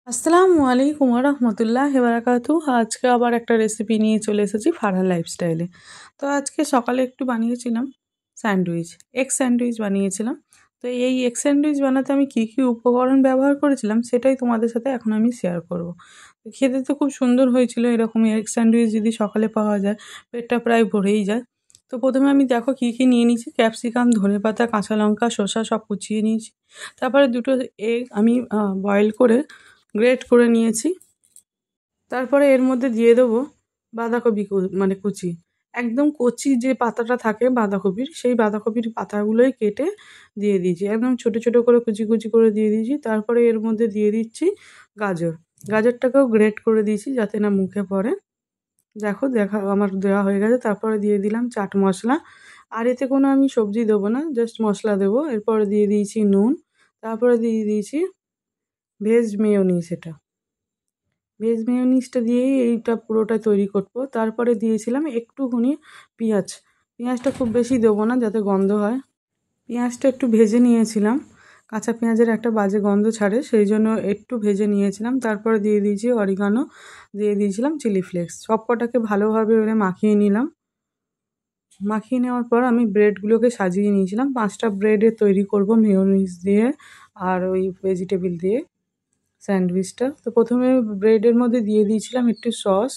আসসালামু আলাইকুম রহমতুল্লাহি বারাকাতু। আজকে আবার একটা রেসিপি নিয়ে চলে এসেছি ফারহান লাইফস্টাইলে। তো আজকে সকালে একটু বানিয়েছিলাম স্যান্ডউইচ, এগ স্যান্ডউইচ বানিয়েছিলাম। তো এই এগ স্যান্ডউইচ বানাতে আমি কী কী উপকরণ ব্যবহার করেছিলাম সেটাই তোমাদের সাথে এখন আমি শেয়ার করব। তো খেতে তো খুব সুন্দর হয়েছিল, এরকম এগ স্যান্ডউইচ যদি সকালে পাওয়া যায় পেটটা প্রায় ভরেই যায়। তো প্রথমে আমি দেখো কী কী নিয়ে নিয়েছি, ক্যাপসিকাম, ধনেপাতা, কাঁচা লঙ্কা, শসা সব কুচিয়ে নিয়েছি। তারপরে দুটো এগ আমি বয়েল করে গ্রেট করে নিয়েছি। তারপরে এর মধ্যে দিয়ে দেবো বাঁধাকপি মানে কুচি, একদম কচি যে পাতাটা থাকে বাঁধাকপির, সেই বাঁধাকপির পাতাগুলোই কেটে দিয়ে দিয়েছি, একদম ছোট ছোট করে কুচি কুচি করে দিয়ে দিয়েছি। তারপরে এর মধ্যে দিয়ে দিচ্ছি গাজর, গাজরটাকেও গ্রেট করে দিয়েছি যাতে না মুখে পড়ে। দেখা আমার দেওয়া হয়ে গেছে। তারপরে দিয়ে দিলাম চাট মশলা, আর এতে কোনো আমি সবজি দেবো না, জাস্ট মশলা দেবো। এরপরে দিয়ে দিয়েছি নুন, তারপরে দিয়ে দিয়েছি ভেজ মেয়োনিজ, এটা ভেজ মেয়োনিজটা দিয়েই এইটা পুরোটা তৈরি করবো। তারপরে দিয়েছিলাম একটুখানি পেঁয়াজ, পেঁয়াজটা খুব বেশি দেবো না যাতে গন্ধ হয়। পেঁয়াজটা একটু ভেজে নিয়েছিলাম, কাঁচা পেঁয়াজের একটা বাজে গন্ধ ছাড়ে, সেই জন্য একটু ভেজে নিয়েছিলাম। তারপরে দিয়ে দিয়েছি অরিগানো, দিয়ে দিয়েছিলাম চিলি ফ্লেক্স, সব কটাকে ভালোভাবে এবারে মাখিয়ে নিলাম। মাখিয়ে নেওয়ার পর আমি ব্রেডগুলোকে সাজিয়ে নিয়েছিলাম, 5টা ব্রেডে তৈরি করব মেয়োনিজ দিয়ে আর ওই ভেজিটেবিল দিয়ে স্যান্ডউইচটা। তো প্রথমে ব্রেডের মধ্যে দিয়ে দিয়েছিলাম একটু সস,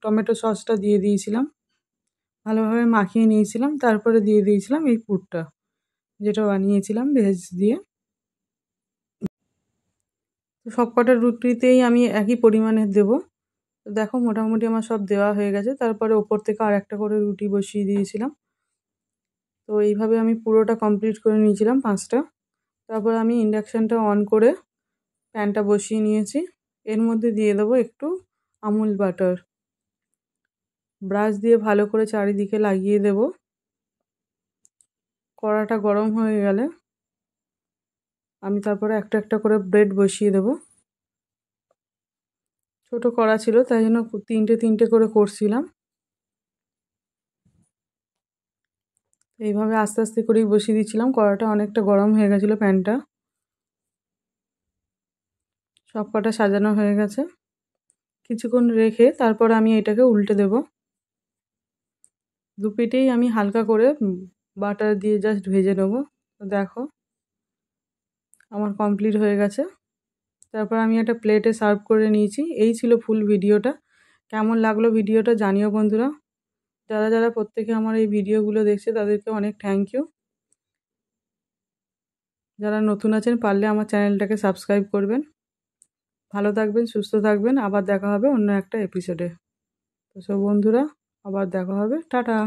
টমেটো সসটা দিয়ে দিয়েছিলাম, ভালোভাবে মাখিয়ে নিয়েছিলাম। তারপরে দিয়ে দিয়েছিলাম এই পুরটা যেটা বানিয়েছিলাম ভেজ দিয়ে। তো সব কটা রুটিতেই আমি একই পরিমাণে দেবো। তো দেখো মোটামুটি আমার সব দেওয়া হয়ে গেছে। তারপরে ওপর থেকে আর একটা করে রুটি বসিয়ে দিয়েছিলাম। তো এইভাবে আমি পুরোটা কমপ্লিট করে নিয়েছিলাম 5টা। তারপর আমি ইন্ডাকশানটা অন করে প্যানটা বসিয়ে নিয়েছি। এর মধ্যে দিয়ে দেবো একটু আমুল বাটার, ব্রাশ দিয়ে ভালো করে চারিদিকে লাগিয়ে দেব। কড়াটা গরম হয়ে গেলে আমি তারপরে একটা একটা করে ব্রেড বসিয়ে দেব। ছোট কড়া ছিল তাই জন্য তিনটে তিনটে করে করছিলাম। এইভাবে আস্তে আস্তে করেই বসিয়ে দিচ্ছিলাম, কড়াটা অনেকটা গরম হয়ে গেছিলো প্যানটা। সব কটা সাজানো হয়ে গেছে, কিছুক্ষণ রেখে তারপর আমি এটাকে উল্টে দেব। দুপিটেই আমি হালকা করে বাটার দিয়ে জাস্ট ভেজে নেব। তো দেখো আমার কমপ্লিট হয়ে গেছে। তারপর আমি একটা প্লেটে সার্ভ করে নিয়েছি। এই ছিল ফুল ভিডিওটা। কেমন লাগলো ভিডিওটা জানিও বন্ধুরা। যারা যারা প্রত্যেকে আমার এই ভিডিওগুলো দেখছে তাদেরকে অনেক থ্যাংক ইউ। যারা নতুন আছেন পারলে আমার চ্যানেলটাকে সাবস্ক্রাইব করবেন। ভালো থাকবেন, সুস্থ থাকবেন, আবার দেখা হবে অন্য একটা এপিসোডে। তো সব বন্ধুরা আবার দেখা হবে, টাটা।